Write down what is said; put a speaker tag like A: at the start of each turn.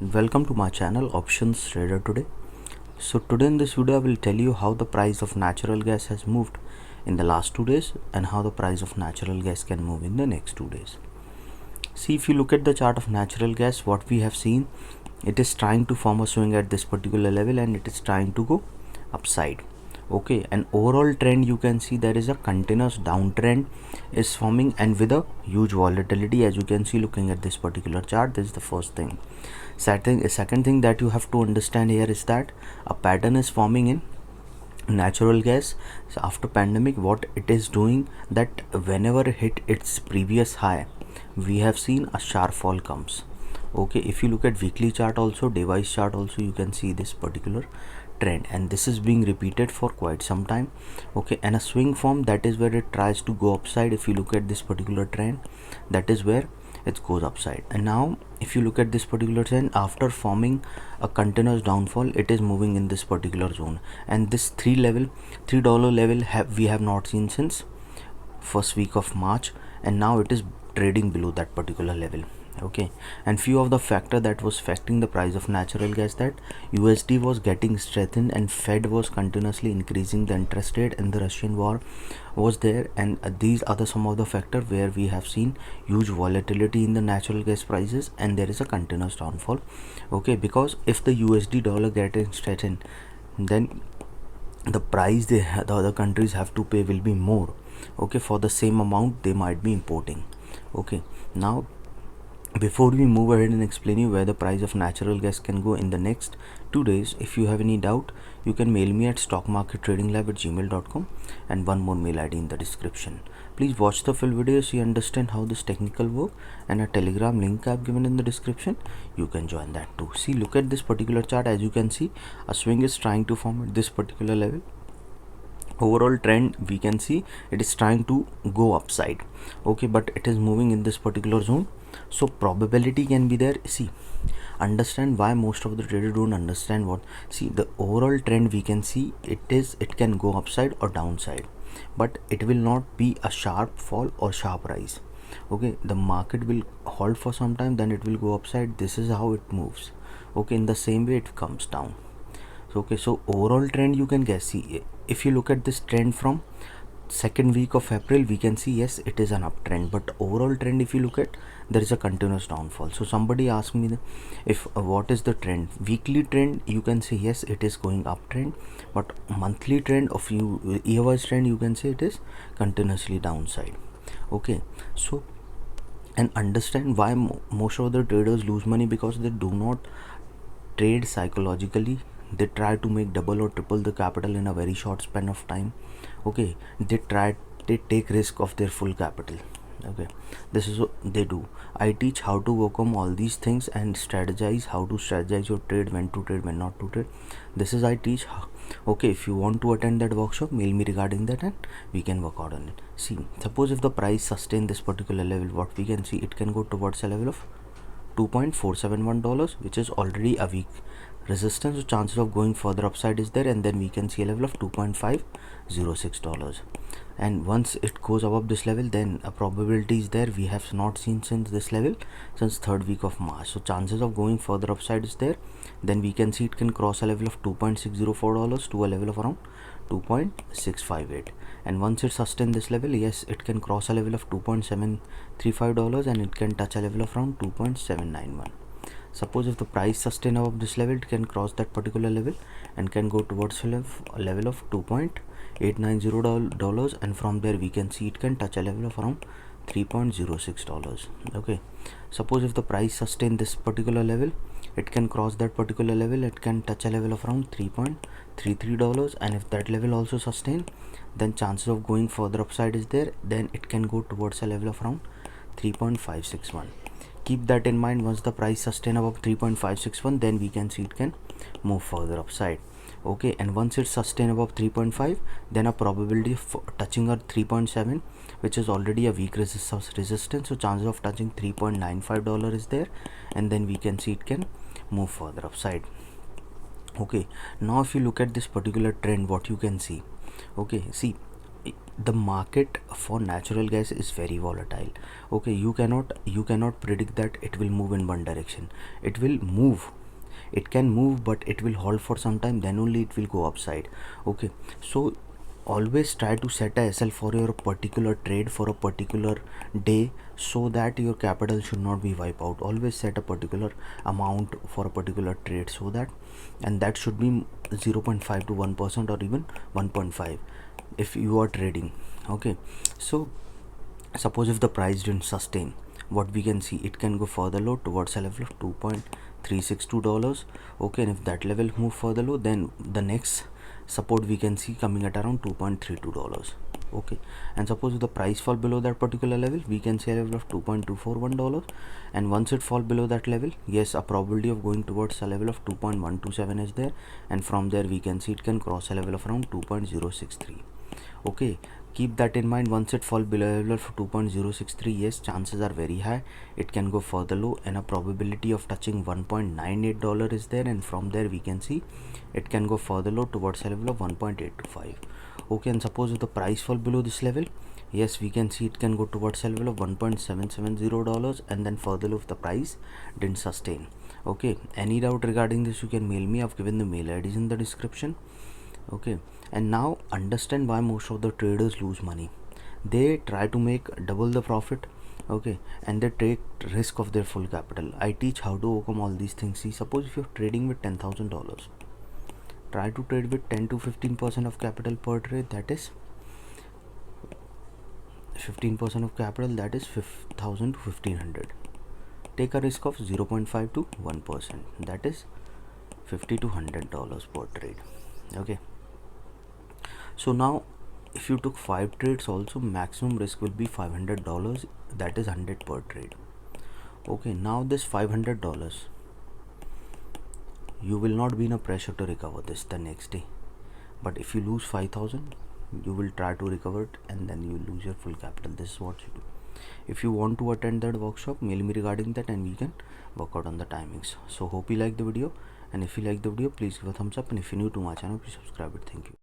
A: and welcome to my channel Options Trader Today. So today in this video I will tell you how the price of natural gas has moved in the last 2 days and how the price of natural gas can move in the next 2 days. See, if you look at the chart of natural gas, what we have seen, it is trying to form a swing at this particular level and it is trying to go upside. Okay, and overall trend you can see there is a continuous downtrend is forming and with a huge volatility, as you can see looking at this particular chart. This is the first thing. Second thing that you have to understand here is that a pattern is forming in natural gas. So after pandemic, what it is doing, that whenever it hit its previous high, we have seen a sharp fall comes. Okay, if you look at weekly chart also, device chart also, you can see this particular trend, and this is being repeated for quite some time. Okay, and a swing form, that is where it tries to go upside. If you look at this particular trend, that is where it goes upside. And now if you look at this particular trend, after forming a continuous downfall, it is moving in this particular zone, and this $3 level we have not seen since first week of March, and now it is trading below that particular level. Okay, and few of the factor that was affecting the price of natural gas, that USD was getting strengthened and Fed was continuously increasing the interest rate and the Russian war was there, and these are some of the factor where we have seen huge volatility in the natural gas prices and there is a continuous downfall. Okay, because if the USD dollar getting strengthened, then the price the other countries have to pay will be more. Okay, for the same amount they might be importing. Okay, now before we move ahead and explain you where the price of natural gas can go in the next 2 days, if you have any doubt, you can mail me at stockmarkettradinglab@gmail.com and one more mail ID in the description. Please watch the full video so you understand how this technical work, and a telegram link I have given in the description, you can join that too. See, look at this particular chart. As you can see, a swing is trying to form at this particular level. Overall trend, we can see it is trying to go upside. Okay, but it is moving in this particular zone, so probability can be there. See, understand why most of the traders don't understand what. See, the overall trend we can see, it can go upside or downside, but it will not be a sharp fall or sharp rise. Okay, the market will hold for some time, then it will go upside. This is how it moves. Okay, in the same way it comes down. Okay, so overall trend you can guess. See, if you look at this trend from second week of April, we can see yes, it is an uptrend, but overall trend, if you look at, there is a continuous downfall. So somebody asked me if what is the trend. Weekly trend, you can say yes, it is going uptrend, but monthly trend of year-wise trend, you can say it is continuously downside. Okay, so and understand why most of the traders lose money, because they do not trade psychologically. They try to make double or triple the capital in a very short span of time. Okay, they take risk of their full capital. Okay, this is what they do. I teach how to overcome all these things and strategize how to strategize your trade, when to trade, when not to trade. This is I teach. Okay, if you want to attend that workshop, mail me regarding that and we can work out on it. See, suppose if the price sustain this particular level, what we can see, it can go towards a level of $2.471, which is already a weak resistance. So chances of going further upside is there, and then we can see a level of $2.506, and once it goes above this level, then a probability is there we have not seen since this level since third week of March. So chances of going further upside is there. Then we can see it can cross a level of $2.604 to a level of around 2.658, and once it sustains this level, yes, it can cross a level of $2.735 and it can touch a level of around 2.791. Suppose if the price sustain above this level, it can cross that particular level and can go towards a level of $2.890, and from there we can see it can touch a level of around $3.06. Okay, suppose if the price sustain this particular level, it can cross that particular level, it can touch a level of around $3.33, and if that level also sustain, then chances of going further upside is there. Then it can go towards a level of around 3.561. Keep that in mind. Once the price sustain above 3.561, then we can see it can move further upside. Okay, and once it sustain above 3.5, then a probability of touching a 3.7, which is already a weak resistance, so chances of touching $3.95 is there, and then we can see it can move further upside. Okay, now if you look at this particular trend, what you can see, okay, see, the market for natural gas is very volatile. Okay, you cannot predict that it will move in one direction. It will move, it can move, but it will hold for some time, then only it will go upside. Okay, so always try to set a SL for your particular trade for a particular day, so that your capital should not be wiped out. Always set a particular amount for a particular trade, so that, and that should be 0.5 to 1% or even 1.5 if you are trading. Okay, so suppose if the price didn't sustain, what we can see, it can go further low towards a level of $2.362. Okay, and if that level move further low, then the next support we can see coming at around $2.32. Okay, and suppose if the price fall below that particular level, we can see a level of $2.241, and once it fall below that level, yes, a probability of going towards a level of 2.127 is there, and from there we can see it can cross a level of around 2.063. Okay, keep that in mind. Once it fall below level of 2.063, yes, chances are very high it can go further low, and a probability of touching $1.98 is there, and from there we can see it can go further low towards a level of 1.825. Okay, and suppose if the price fall below this level, yes, we can see it can go towards a level of $1.770, and then further low if the price didn't sustain. Okay, any doubt regarding this, you can mail me. I've given the mail IDs in the description. Okay, and now understand why most of the traders lose money. They try to make double the profit. Okay, and they take risk of their full capital. I teach how to overcome all these things. See, suppose if you're trading with $10,000, try to trade with 10 to 15% of capital per trade, that is 15% of capital, that is 5,000 to 1,500. Take a risk of 0.5 to 1%, that is $50 to $100 per trade. Okay, so now if you took 5 trades also, maximum risk will be $500, that is 100 per trade. Okay, now this $500, you will not be in a pressure to recover this the next day, but if you lose 5,000, you will try to recover it, and then you lose your full capital. This is what you do. If you want to attend that workshop, mail me regarding that, and we can work out on the timings. So hope you like the video, and if you like the video, please give a thumbs up, and if you're new to my channel, please subscribe it. Thank you.